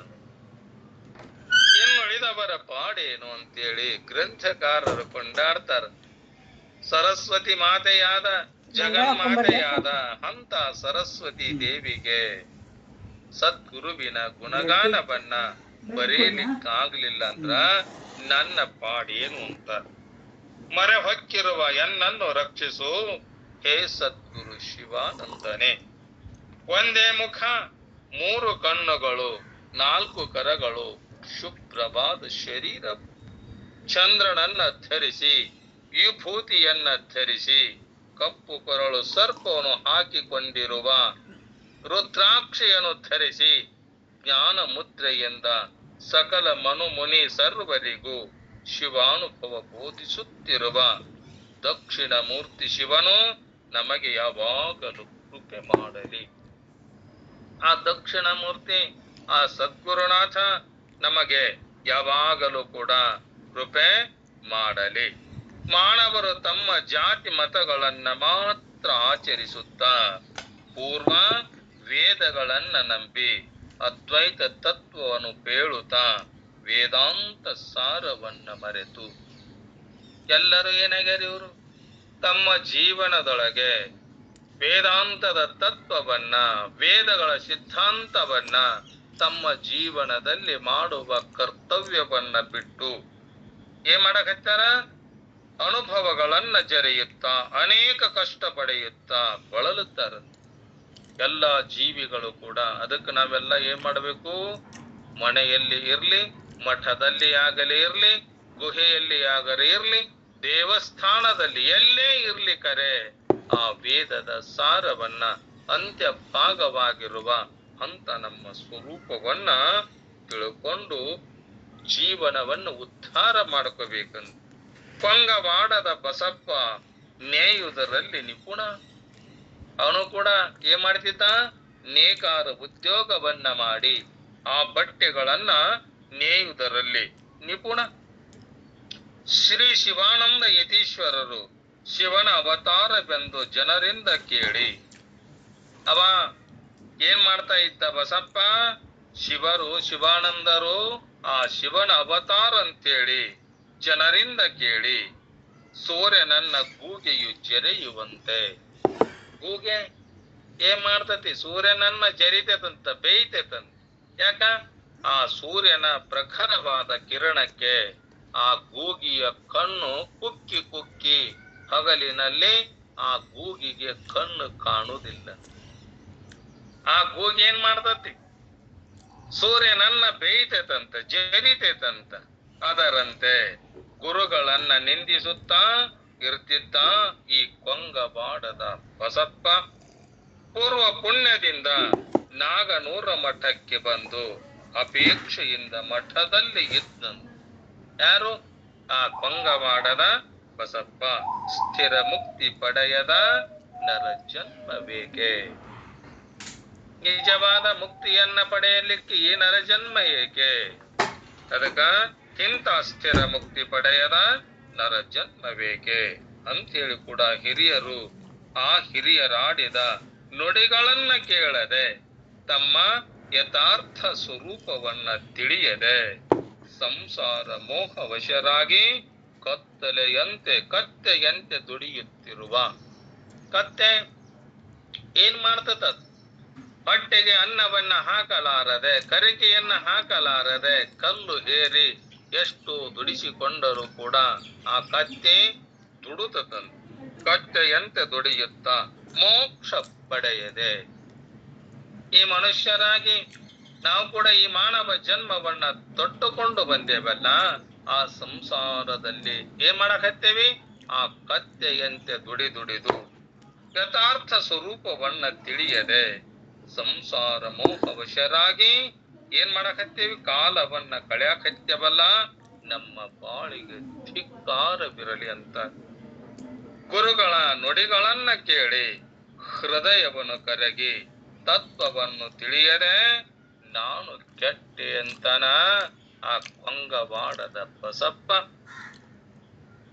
ಇನ್ನುಳಿದವರ ಪಾಡೇನು ಅಂತೇಳಿ ಗ್ರಂಥಕಾರರು ಕೊಂಡಾಡ್ತಾರ. ಸರಸ್ವತಿ ಮಾತೆಯಾದ ಜಗನ್ಮಾತೆಯಾದ ಅಂತ ಸರಸ್ವತಿ ದೇವಿಗೆ ಸದ್ಗುರುವಿನ ಗುಣಗಾನವನ್ನ ಬರೆಯಲಿಕ್ಕಾಗ್ಲಿಲ್ಲ ಅಂದ್ರ ನನ್ನ ಪಾಡೇನು ಅಂತ. ಮರೆ ಹೊಕ್ಕಿರುವ ಎನ್ನನ್ನು ರಕ್ಷಿಸು ಹೇ ಸದ್ಗುರು ಶಿವಾನಂದನೆ. ಒಂದೇ ಮುಖ, 3 ಕಣ್ಣುಗಳು, 4 ಕರಗಳು, ಶುಭ್ರವಾದ ಶರೀರ, ಚಂದ್ರನನ್ನ ಧರಿಸಿ ವಿಭೂತಿಯನ್ನ ಧರಿಸಿ ಕಪ್ಪು ಕೊರಳು ಸರ್ಪವನ್ನು ಹಾಕಿಕೊಂಡಿರುವ ರುದ್ರಾಕ್ಷಿಯನ್ನು ಧರಿಸಿ ಜ್ಞಾನ ಮುದ್ರೆಯಿಂದ ಸಕಲ ಮನುಮುನಿ ಸರ್ವರಿಗೂ ಶಿವಾನುಭವ ಬೋಧಿಸುತ್ತಿರುವ ದಕ್ಷಿಣ ಮೂರ್ತಿ ಶಿವನು ನಮಗೆ ಯಾವಾಗಲೂ ಕೃಪೆ ಮಾಡಲಿ. ಆ ದಕ್ಷಿಣ ಮೂರ್ತಿ ಆ ಸದ್ಗುರುನಾಥ ನಮಗೆ ಯಾವಾಗಲೂ ಕೂಡ ಕೃಪೆ ಮಾಡಲಿ. ಮಾನವರು ತಮ್ಮ ಜಾತಿ ಮತಗಳನ್ನ ಮಾತ್ರ ಆಚರಿಸುತ್ತಾ ಪೂರ್ವ ವೇದಗಳನ್ನ ನಂಬಿ ಅದ್ವೈತ ತತ್ವವನ್ನು ಪೇಳುತ್ತಾ ವೇದಾಂತ ಸಾರವನ್ನ ಮರೆತು ಎಲ್ಲರೂ ಏನಾಗ್ಯಾರ, ಇವರು ತಮ್ಮ ಜೀವನದೊಳಗೆ ವೇದಾಂತದ ತತ್ವವನ್ನ ವೇದಗಳ ಸಿದ್ಧಾಂತವನ್ನ ತಮ್ಮ ಜೀವನದಲ್ಲಿ ಮಾಡುವ ಕರ್ತವ್ಯವನ್ನ ಬಿಟ್ಟು ಏನ್ ಮಾಡಕತ್ತಾರ, ಅನುಭವಗಳನ್ನ ಜರೆಯುತ್ತಾ ಅನೇಕ ಕಷ್ಟ ಪಡೆಯುತ್ತಾ ಬಳಲುತ್ತಾರ. ಎಲ್ಲ ಜೀವಿಗಳು ಕೂಡ ಅದಕ್ಕೆ ನಾವೆಲ್ಲ ಏನ್ ಮಾಡಬೇಕು, ಮನೆಯಲ್ಲಿ ಇರ್ಲಿ, ಮಠದಲ್ಲಿ ಆಗಲಿ ಇರ್ಲಿ, ಗುಹೆಯಲ್ಲಿ ಆಗಲಿ ಇರ್ಲಿ, ದೇವಸ್ಥಾನದಲ್ಲಿ ಎಲ್ಲೇ ಇರ್ಲಿ ಕರೆ ಆ ವೇದದ ಸಾರವನ್ನ ಅಂತ್ಯ ಭಾಗವಾಗಿರುವ ಅಂತ ನಮ್ಮ ಸ್ವರೂಪವನ್ನ ತಿಳ್ಕೊಂಡು ಜೀವನವನ್ನು ಉದ್ಧಾರ ಮಾಡ್ಕೋಬೇಕಂತ. ಪಂಗವಾಡದ ಬಸಪ್ಪ ನೇಯುವುದರಲ್ಲಿ ನಿಪುಣ. ಅವನು ಕೂಡ ಏನ್ ಮಾಡ್ತಿದ್ದ, ನೇಕಾರ ಉದ್ಯೋಗವನ್ನ ಮಾಡಿ ಆ ಬಟ್ಟೆಗಳನ್ನ ನೇಯುವುದರಲ್ಲಿ ನಿಪುಣ. ಶ್ರೀ ಶಿವಾನಂದ ಯತೀಶ್ವರರು ಶಿವನ ಅವತಾರವೆಂದು ಜನರಿಂದ ಕೇಳಿ ಅವ ಏನ್ ಮಾಡ್ತಾ ಇದ್ದ ಬಸಪ್ಪ, ಶಿವಾನಂದರು ಆ ಶಿವನ ಅವತಾರ ಅಂತೇಳಿ ಜನರಿಂದ ಕೇಳಿ ಸೂರ್ಯನನ್ನ ಗೂಗೆಯು ಜರೆಯುವಂತೆ. ಗೂಗೆ ಏನ್ ಮಾಡ್ತತಿ, ಸೂರ್ಯನನ್ನ ಜರಿತೈತಂತ, ಬೇಯ್ತೈತಂತ. ಯಾಕ, ಆ ಸೂರ್ಯನ ಪ್ರಖರವಾದ ಕಿರಣಕ್ಕೆ ಆ ಗೂಗಿಯ ಕಣ್ಣು ಕುಕ್ಕಿ ಕುಕ್ಕಿ ಹಗಲಿನಲ್ಲಿ ಆ ಗೂಗಿಗೆ ಕಣ್ಣು ಕಾಣುವುದಿಲ್ಲ. ಆ ಗೂಗಿ ಏನ್ ಮಾಡ್ತತಿ, ಸೂರ್ಯನನ್ನ ಬೇಯ್ತೈತಂತ, ಜರಿತೈತಂತ. ಅದರಂತೆ ಗುರುಗಳನ್ನ ನಿಂದಿಸುತ್ತಾ ಇರ್ತಿದ್ದ ಈ ಕೊಂಗವಾಡದ ಬಸಪ್ಪ ಪೂರ್ವ ಪುಣ್ಯದಿಂದ ನಾಗನೂರ ಮಠಕ್ಕೆ ಬಂದು ಅಪೇಕ್ಷೆಯಿಂದ ಮಠದಲ್ಲಿ ಇದ್ದಂತ. ಯಾರು, ಆ ಕೊಂಗವಾಡದ ಬಸಪ್ಪ. ಸ್ಥಿರ ಮುಕ್ತಿ ಪಡೆಯದ ನರ ಜನ್ಮ ಬೇಕೆ. ನಿಜವಾದ ಮುಕ್ತಿಯನ್ನ ಪಡೆಯಲಿಕ್ಕೆ ಈ ನರಜನ್ಮ ಏಕೆ? ಅದಕ್ಕ ಇಂಥ ಸ್ಥಿರ ಮುಕ್ತಿ ಪಡೆಯದ ನರಜನ್ಮವೇಕೆ ಅಂತೇಳಿ ಕೂಡ ಹಿರಿಯರು ಆ ಹಿರಿಯರಾಡಿದ ನುಡಿಗಳನ್ನ ಕೇಳದೆ ತಮ್ಮ ಯಥಾರ್ಥ ಸ್ವರೂಪವನ್ನ ತಿಳಿಯದೆ ಸಂಸಾರ ಮೋಹವಶರಾಗಿ ಕತ್ತೆಯಂತೆ ದುಡಿಯುತ್ತಿರುವ ಕತ್ತೆ ಏನ್ ಮಾಡ್ತದ? ಹೊಟ್ಟೆಗೆ ಅನ್ನವನ್ನ ಹಾಕಲಾರದೆ, ಕರಿಕೆಯನ್ನ ಹಾಕಲಾರದೆ ಕಲ್ಲು ಹೇರಿ ಎಷ್ಟು ದುಡಿಸಿಕೊಂಡರೂ ಕೂಡ ಆ ಕತ್ತೆ ದುಡುತ್ತದಂತೆ. ಕತ್ತೆಯಂತೆ ದುಡಿಯುತ್ತ ಮೋಕ್ಷ ಪಡೆಯದೆ ಈ ಮನುಷ್ಯರಾಗಿ ನಾವು ಕೂಡ ಈ ಮಾನವ ಜನ್ಮವನ್ನ ತೊಟ್ಟುಕೊಂಡು ಬಂದೇವಲ್ಲ, ಆ ಸಂಸಾರದಲ್ಲಿ ಏನ್ ಮಾಡಕತ್ತೇವಿ? ಆ ಕತ್ತೆಯಂತೆ ದುಡಿದು ಯಥಾರ್ಥ ಸ್ವರೂಪವನ್ನ ತಿಳಿಯದೆ ಸಂಸಾರ ಮೋಹವಶರಾಗಿ ಏನ್ ಮಾಡಕತ್ತೇವಿ? ಕಾಲವನ್ನ ಕಳೆಯಕತ್ತೇವಲ್ಲ. ನಮ್ಮ ಬಾಳಿಗೆ ಧಿಕ್ಕಾರವಿರಲಿ ಅಂತ ಗುರುಗಳ ನುಡಿಗಳನ್ನ ಕೇಳಿ ಹೃದಯವನ್ನು ಕರಗಿ ತತ್ವವನ್ನು ತಿಳಿಯದೆ ನಾನು ಕೆಟ್ಟೆ ಅಂತನ ಆ ಕೊಂಗವಾಡದ ಬಸಪ್ಪ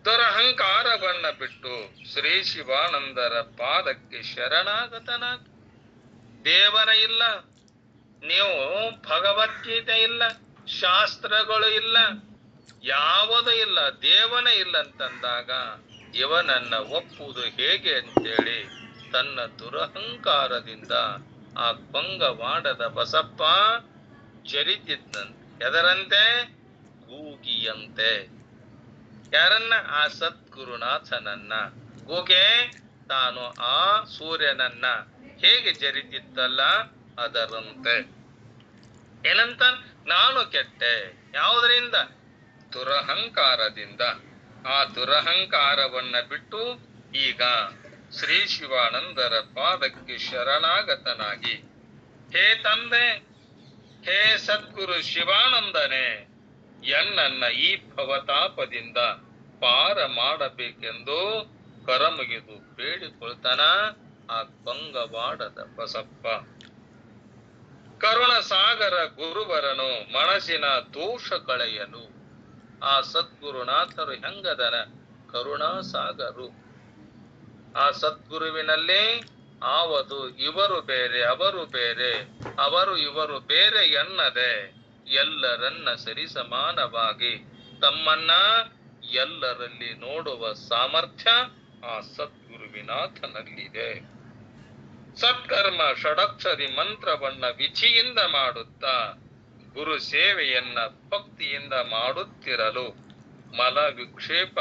ದುರಹಂಕಾರವನ್ನ ಬಿಟ್ಟು ಶ್ರೀ ಶಿವಾನಂದರ ಪಾದಕ್ಕೆ ಶರಣಾಗತನಾಗ. ದೇವರ ಇಲ್ಲ, ನೀವು ಭಗವದ್ಗೀತೆ ಇಲ್ಲ, ಶಾಸ್ತ್ರಗಳು ಇಲ್ಲ, ಯಾವುದೂ ಇಲ್ಲ, ದೇವನೇ ಇಲ್ಲ ಅಂತಂದಾಗ ಇವನನ್ನ ಒಪ್ಪುವುದು ಹೇಗೆ ಅಂತೇಳಿ ತನ್ನ ದುರಹಂಕಾರದಿಂದ ಆ ಕೊಂಗವಾಡದ ಬಸಪ್ಪ ಜರಿತಿದ್ದಂತೆ. ಎದರಂತೆ? ಗೂಗಿಯಂತೆ. ಯಾರನ್ನ? ಆ ಸದ್ಗುರುನಾಥನನ್ನ. ಗೂಗೆ ತಾನು ಆ ಸೂರ್ಯನನ್ನ ಹೇಗೆ ಜರಿತಿತ್ತಲ್ಲ ಅದರಂತೆ. ಏನಂತ? ನಾನು ಕೆಟ್ಟೆ. ಯಾವುದರಿಂದ? ದುರಹಂಕಾರದಿಂದ. ಆ ದುರಹಂಕಾರವನ್ನ ಬಿಟ್ಟು ಈಗ ಶ್ರೀ ಶಿವಾನಂದರ ಪಾದಕ್ಕೆ ಶರಣಾಗತನಾಗಿ, ಹೇ ತಂದೆ, ಹೇ ಸದ್ಗುರು ಶಿವಾನಂದನೇ, ಎನ್ನನ್ನ ಈ ಭವತಾಪದಿಂದ ಪಾರ ಮಾಡಬೇಕೆಂದು ಕರಮುಗಿದು ಬೇಡಿಕೊಳ್ತಾನ ಆ ಕೊಂಗವಾಡದ ಬಸಪ್ಪ. ಕರುಣ ಸಾಗರ ಗುರುವರನು ಮನಸ್ಸಿನ ದೋಷ ಕಳೆಯಲು. ಆ ಸದ್ಗುರುನಾಥರು ಹೆಂಗದನ? ಕರುಣಾ ಸಾಗರು. ಆ ಸದ್ಗುರುವಿನಲ್ಲಿ ಆವದು ಇವರು ಬೇರೆ, ಅವರು ಬೇರೆ, ಅವರು ಇವರು ಬೇರೆ ಎನ್ನದೆ ಎಲ್ಲರನ್ನ ಸರಿಸಮಾನವಾಗಿ ತಮ್ಮನ್ನ ಎಲ್ಲರಲ್ಲಿ ನೋಡುವ ಸಾಮರ್ಥ್ಯ ಆ ಸದ್ಗುರುವಿನಾಥನಲ್ಲಿದೆ. ಸತ್ಕರ್ಮ ಷಡಕ್ಷರಿ ಮಂತ್ರವನ್ನ ವಿಧಿಯಿಂದ ಮಾಡುತ್ತಾ ಗುರು ಸೇವೆಯನ್ನ ಭಕ್ತಿಯಿಂದ ಮಾಡುತ್ತಿರಲು ಮಲ ವಿಕ್ಷೇಪ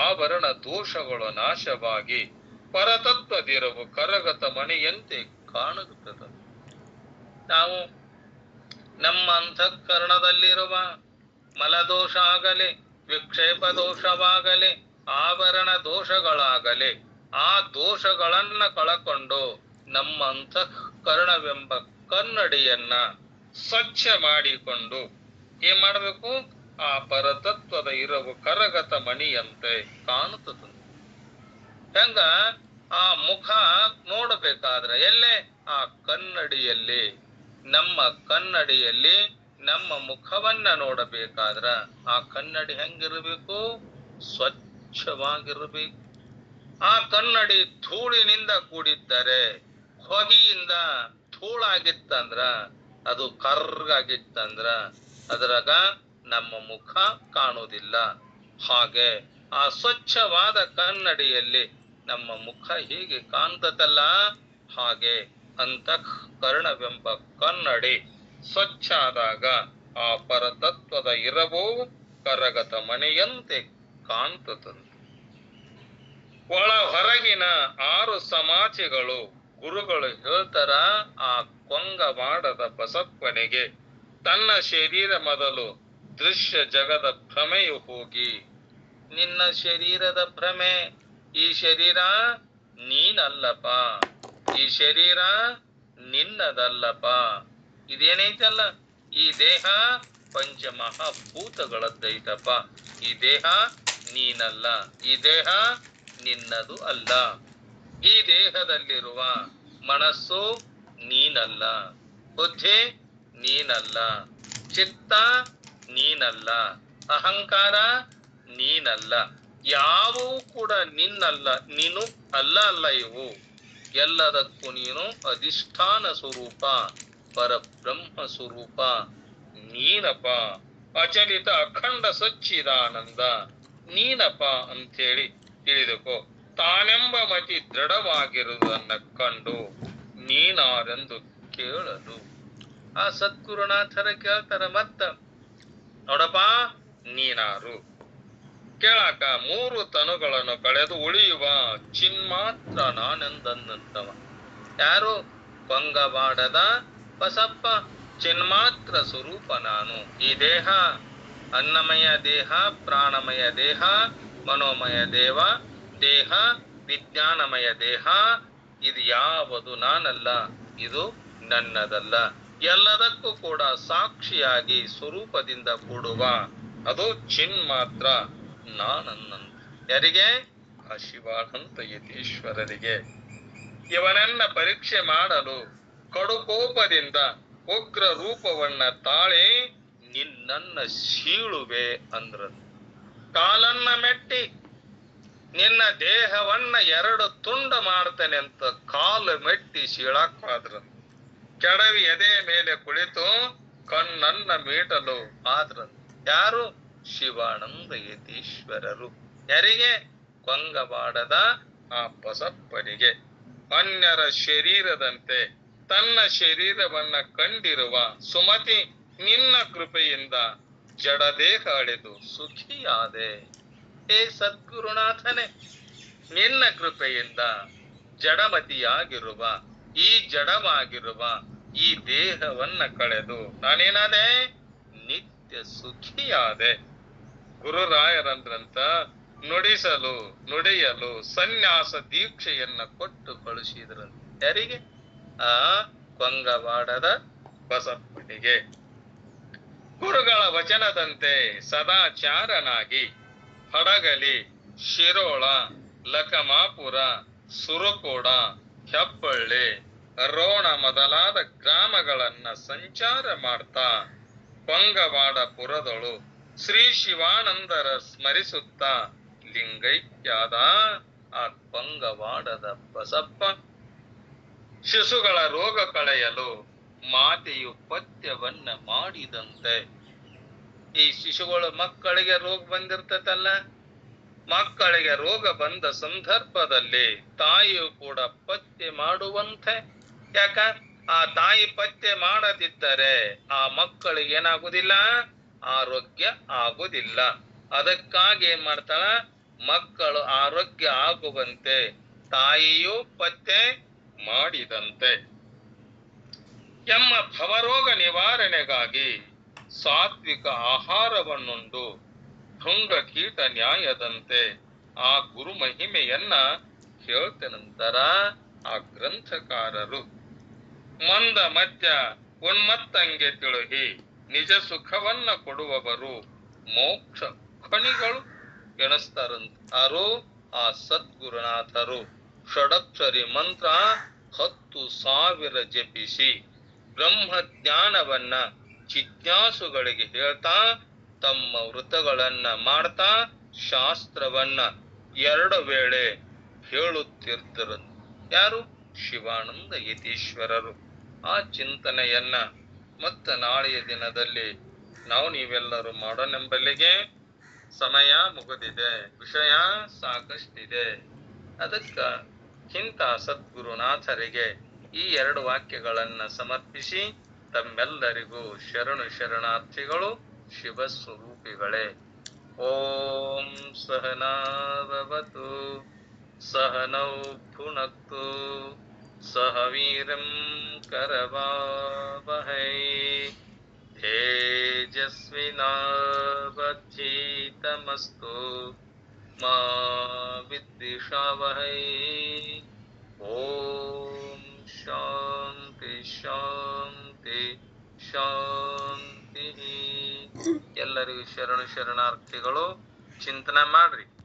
ಆವರಣ ದೋಷಗಳು ನಾಶವಾಗಿ ಪರತತ್ವದಿರವು ಕರಗತ ಮಣಿಯಂತೆ ಕಾಣುತ್ತದೆ. ನಾವು ನಮ್ಮ ಅಂತಃಕರಣದಲ್ಲಿರುವ ಮಲದೋಷ ಆಗಲಿ, ವಿಕ್ಷೇಪ ದೋಷವಾಗಲಿ, ಆವರಣ ದೋಷಗಳಾಗಲಿ, ಆ ದೋಷಗಳನ್ನ ಕಳಕೊಂಡು ನಮ್ಮ ಅಂತಃಕರಣವೆಂಬ ಕನ್ನಡಿಯನ್ನ ಸ್ವಚ್ಛ ಮಾಡಿಕೊಂಡು ಏನ್ ಮಾಡಬೇಕು? ಆ ಪರತತ್ವದ ಇರವು ಕರಗತ ಮಣಿಯಂತೆ ಕಾಣುತ್ತದೆ. ಹೆಂಗ? ಆ ಮುಖ ನೋಡಬೇಕಾದ್ರೆ ಎಲ್ಲೇ? ಆ ಕನ್ನಡಿಯಲ್ಲಿ. ನಮ್ಮ ಕನ್ನಡಿಯಲ್ಲಿ ನಮ್ಮ ಮುಖವನ್ನ ನೋಡಬೇಕಾದ್ರ ಆ ಕನ್ನಡಿ ಹೆಂಗಿರಬೇಕು? ಸ್ವಚ್ಛವಾಗಿರಬೇಕು. ಆ ಕನ್ನಡಿ ಧೂಳಿನಿಂದ ಕೂಡಿದ್ದರೆ, ಹೊಗೆಯಿಂದ ಧೂಳಾಗಿತ್ತಂದ್ರ, ಅದು ಕರ್ಗಾಗಿತ್ತಂದ್ರ ಅದರಾಗ ನಮ್ಮ ಮುಖ ಕಾಣುವುದಿಲ್ಲ. ಹಾಗೆ ಆ ಸ್ವಚ್ಛವಾದ ಕನ್ನಡಿಯಲ್ಲಿ ನಮ್ಮ ಮುಖ ಹೇಗೆ ಕಾಣ್ತದಲ್ಲ, ಹಾಗೆ ಅಂತಃಕರಣವೆಂಬ ಕನ್ನಡಿ ಸ್ವಚ್ಛ ಆದಾಗ ಆ ಪರತತ್ವದ ಇರವು ಕರಗತ ಮನೆಯಂತೆ ಕಾಣ್ತದಂತೆ. ಒಳ ಹೊರಗಿನ 6 ಸಮಾಧಿಗಳು ಗುರುಗಳು ಹೇಳ್ತಾರ ಆ ಕೊಂಗವಾಡದ ಬಸಪ್ಪನಿಗೆ ತನ್ನ ಶರೀರ ಮೊದಲು ದೃಶ್ಯ ಜಗದ ಭ್ರಮೆಯು ಹೋಗಿ, ನಿನ್ನ ಶರೀರದ ಭ್ರಮೆ, ಈ ಶರೀರ ನೀನಲ್ಲಪ್ಪ, ಈ ಶರೀರ ನಿನ್ನದಲ್ಲಪ್ಪ, ಇದೇನೈತಲ್ಲ ಈ ದೇಹ ಪಂಚಮಹಾಭೂತಗಳದ್ದೈತಪ್ಪ, ಈ ದೇಹ ನೀನಲ್ಲ, ಈ ದೇಹ ನಿನ್ನದು ಅಲ್ಲ. ಈ ದೇಹದಲ್ಲಿರುವ ಮನಸ್ಸು ನೀನಲ್ಲ. ಬುದ್ಧಿ ನೀನಲ್ಲ. ಚಿತ್ತ ನೀನಲ್ಲ. ಅಹಂಕಾರ ನೀನಲ್ಲ. ಯಾವುವು ಕೂಡ ನಿನ್ನಲ್ಲ. ನೀನು ಅಲ್ಲ ಅಲ್ಲ ಇವು. ಎಲ್ಲದಕ್ಕೂ ನೀನು ಅಧಿಷ್ಠಾನ ಸ್ವರೂಪ, ಪರಬ್ರಹ್ಮ ಸ್ವರೂಪ ನೀನಪ್ಪ. ಅಚಲಿತ ಅಖಂಡ ಸಚ್ಚಿದಾನಂದ ನೀನಪ್ಪ ಅಂಥೇಳಿ ತಿಳಿದುಕೋ. ತಾನೆಂಬ ಮತಿ ದೃಢವಾಗಿರುವುದನ್ನ ಕಂಡು ನೀನಾರೆಂದು ಕೇಳಲು. ಆ ಸದ್ಗುರುನಾಥರ ಕೇಳ್ತಾರ ಮತ್ತ, ನೋಡಪ್ಪ ನೀನಾರು ಕೇಳಾಕ ಮೂರು ತನುಗಳನ್ನು ಕಳೆದು ಉಳಿಯುವ ಚಿನ್ಮಾತ್ರ ನಾನೆಂದನ್ನಂತವ. ಯಾರು? ಕೊಂಗಬಾಡದ ಬಸಪ್ಪ ಚಿನ್ಮಾತ್ರ ಸ್ವರೂಪ ನಾನು. ಈ ದೇಹ ಅನ್ನಮಯ ದೇಹ, ಪ್ರಾಣಮಯ ದೇಹ, ಮನೋಮಯ ದೇಹ, ವಿಜ್ಞಾನಮಯ ದೇಹ, ಇದು ಯಾವುದು ನಾನಲ್ಲ, ಇದು ನನ್ನದಲ್ಲ. ಎಲ್ಲದಕ್ಕೂ ಕೂಡ ಸಾಕ್ಷಿಯಾಗಿ ಸ್ವರೂಪದಿಂದ ಕೂಡುವ ಅದು ಚಿನ್ಮಾತ್ರ ನಾನನ್ನಂತ. ಯಾರಿಗೆ? ಆ ಶಿವಾನಂತ ಯತೀಶ್ವರರಿಗೆ. ಇವನನ್ನ ಪರೀಕ್ಷೆ ಮಾಡಲು ಕಡುಕೋಪದಿಂದ ಉಗ್ರ ರೂಪವನ್ನ ತಾಳಿ ನಿನ್ನನ್ನ ಸೀಳುವೆ ಅಂದ್ರ. ಕಾಲನ್ನ ಮೆಟ್ಟಿ ನಿನ್ನ ದೇಹವನ್ನ ಎರಡು ತುಂಡ ಮಾಡ್ತೇನೆ ಅಂತ ಕಾಲು ಮೆಟ್ಟಿ ಸೀಳಾಕ್ ಆದ್ರ. ಕೆಡವಿ ಎದೆ ಮೇಲೆ ಕುಳಿತು ಕಣ್ಣನ್ನ ಮೀಟಲು ಆದ್ರ. ಯಾರು? ಶಿವಾನಂದ ಯತೀಶ್ವರರು. ಯಾರಿಗೆ? ಕೊಂಗಬಾಡದ ಆ ಬಸಪ್ಪನಿಗೆ. ಅನ್ಯರ ಶರೀರದಂತೆ ತನ್ನ ಶರೀರವನ್ನ ಕಂಡಿರುವ ಸುಮತಿ ನಿನ್ನ ಕೃಪೆಯಿಂದ ಜಡದೇಹ ಅಳೆದು ಸುಖಿಯಾದೆ. ಹೇ ಸದ್ಗುರುನಾಥನೇ, ನಿನ್ನ ಕೃಪೆಯಿಂದ ಜಡಮತಿಯಾಗಿರುವ ಈ ಜಡವಾಗಿರುವ ಈ ದೇಹವನ್ನ ಕಳೆದು ನಾನೇನಾದೆ? ನಿತ್ಯ ಸುಖಿಯಾದೆ. ಗುರುರಾಯರಂದ್ರಂತ ನುಡಿಯಲು ಸನ್ಯಾಸ ದೀಕ್ಷೆಯನ್ನ ಕೊಟ್ಟು ಕಳಿಸಿದ್ರಂತ. ಯಾರಿಗೆ? ಆ ಕೊಂಗಬಾಡದ ಬಸಪ್ಪನಿಗೆ. ಗುರುಗಳ ವಚನದಂತೆ ಸದಾಚಾರನಾಗಿ ಹಡಗಲಿ, ಶಿರೋಳ, ಲಕಮಾಪುರ, ಸುರಕೋಡ, ಹೆಬ್ಬಳ್ಳಿ, ರೋಣ ಮೊದಲಾದ ಗ್ರಾಮಗಳನ್ನ ಸಂಚಾರ ಮಾಡ್ತಾ ಕೊಂಗವಾಡಪುರದಳು ಶ್ರೀ ಶಿವಾನಂದರ ಸ್ಮರಿಸುತ್ತಾ ಲಿಂಗೈಕ್ಯಾದ ಆ ಕೊಂಗವಾಡದ ಬಸಪ್ಪ. ಶಿಶುಗಳ ರೋಗ ಕಳೆಯಲು ಮಾತೆಯು ಪಥ್ಯವನ್ನ ಮಾಡಿದಂತೆ. ಈ ಶಿಶುಗಳು ಮಕ್ಕಳಿಗೆ ರೋಗ ಬಂದಿರ್ತತಲ್ಲ, ಮಕ್ಕಳಿಗೆ ರೋಗ ಬಂದ ಸಂದರ್ಭದಲ್ಲಿ ತಾಯಿಯು ಕೂಡ ಪಥ್ಯ ಮಾಡುವಂತೆ. ಯಾಕ? ಆ ತಾಯಿ ಪಥ್ಯ ಮಾಡದಿದ್ದರೆ ಆ ಮಕ್ಕಳಿಗೆ ಏನಾಗುದಿಲ್ಲ? ಆರೋಗ್ಯ ಆಗುದಿಲ್ಲ. ಅದಕ್ಕಾಗಿ ಏನ್ ಮಾಡ್ತಾಳ? ಮಕ್ಕಳು ಆರೋಗ್ಯ ಆಗುವಂತೆ ತಾಯಿಯು ಪಥ್ಯ ಮಾಡಿದಂತೆ. ಎಮ್ಮ ಭವರೋಗ ನಿವಾರಣೆಗಾಗಿ ಸಾತ್ವಿಕ ಆಹಾರವನ್ನುಂಡು ಭೃಂಗ ಕೀಟ ನ್ಯಾಯದಂತೆ ಆ ಗುರು ಮಹಿಮೆಯನ್ನ ಹೇಳ್ತೇನಂತರ ಆ ಗ್ರಂಥಕಾರರು. ಮಂದ ಮಧ್ಯ ಉನ್ಮತ್ತಂಗೆ ತಿಳುಹಿ ನಿಜ ಸುಖವನ್ನ ಕೊಡುವವರು ಮೋಕ್ಷ ಖಣಿಗಳು ಎಣಿಸ್ತಾರಂತ. ಯಾರು? ಆ ಸದ್ಗುರುನಾಥರು. ಷಡಕ್ಷರಿ ಮಂತ್ರ 10,000 ಜಪಿಸಿ ಬ್ರಹ್ಮ ಜ್ಞಾನವನ್ನ ಜಿಜ್ಞಾಸುಗಳಿಗೆ ಹೇಳ್ತಾ ತಮ್ಮ ವೃತಗಳನ್ನ ಮಾಡ್ತಾ ಶಾಸ್ತ್ರವನ್ನ 2 ವೇಳೆ ಹೇಳುತ್ತಿರ್ತಾರಂತ. ಯಾರು? ಶಿವಾನಂದ ಯತೀಶ್ವರರು. ಆ ಚಿಂತನೆಯನ್ನ ಮತ್ತೆ ನಾಳೆಯ ದಿನದಲ್ಲಿ ನೀವೆಲ್ಲರೂ ಮಾಡೋನೆಂಬಲ್ಲಿಗೆ ಸಮಯ ಮುಗಿದಿದೆ, ವಿಷಯ ಸಾಕಷ್ಟಿದೆ. ಅದಕ್ಕ ಇಂಥ ಸದ್ಗುರುನಾಥರಿಗೆ ಈ 2 ವಾಕ್ಯಗಳನ್ನ ಸಮರ್ಪಿಸಿ ತಮ್ಮೆಲ್ಲರಿಗೂ ಶರಣಾರ್ಥಿಗಳು. ಶಿವಸ್ವರೂಪಿಗಳೇ. ಓಂ ಸಹನಾವವತು ಸಹನೌ ಭುನಕ್ತು ಸಹ ವೀರಂ ಕರವಾವಹೈ ತೇಜಸ್ವಿನಾವಧೀತಮಸ್ತು ಮಾ ವಿದ್ವಿಷಾವಹೈ. ಓಂ ಶಾಂತಿ ಶಾಂತಿ ಶಾಂತಿ. ಎಲ್ಲರಿಗೂ ಶರಣಾರ್ಥಿಗಳು. ಚಿಂತನೆ ಮಾಡ್ರಿ.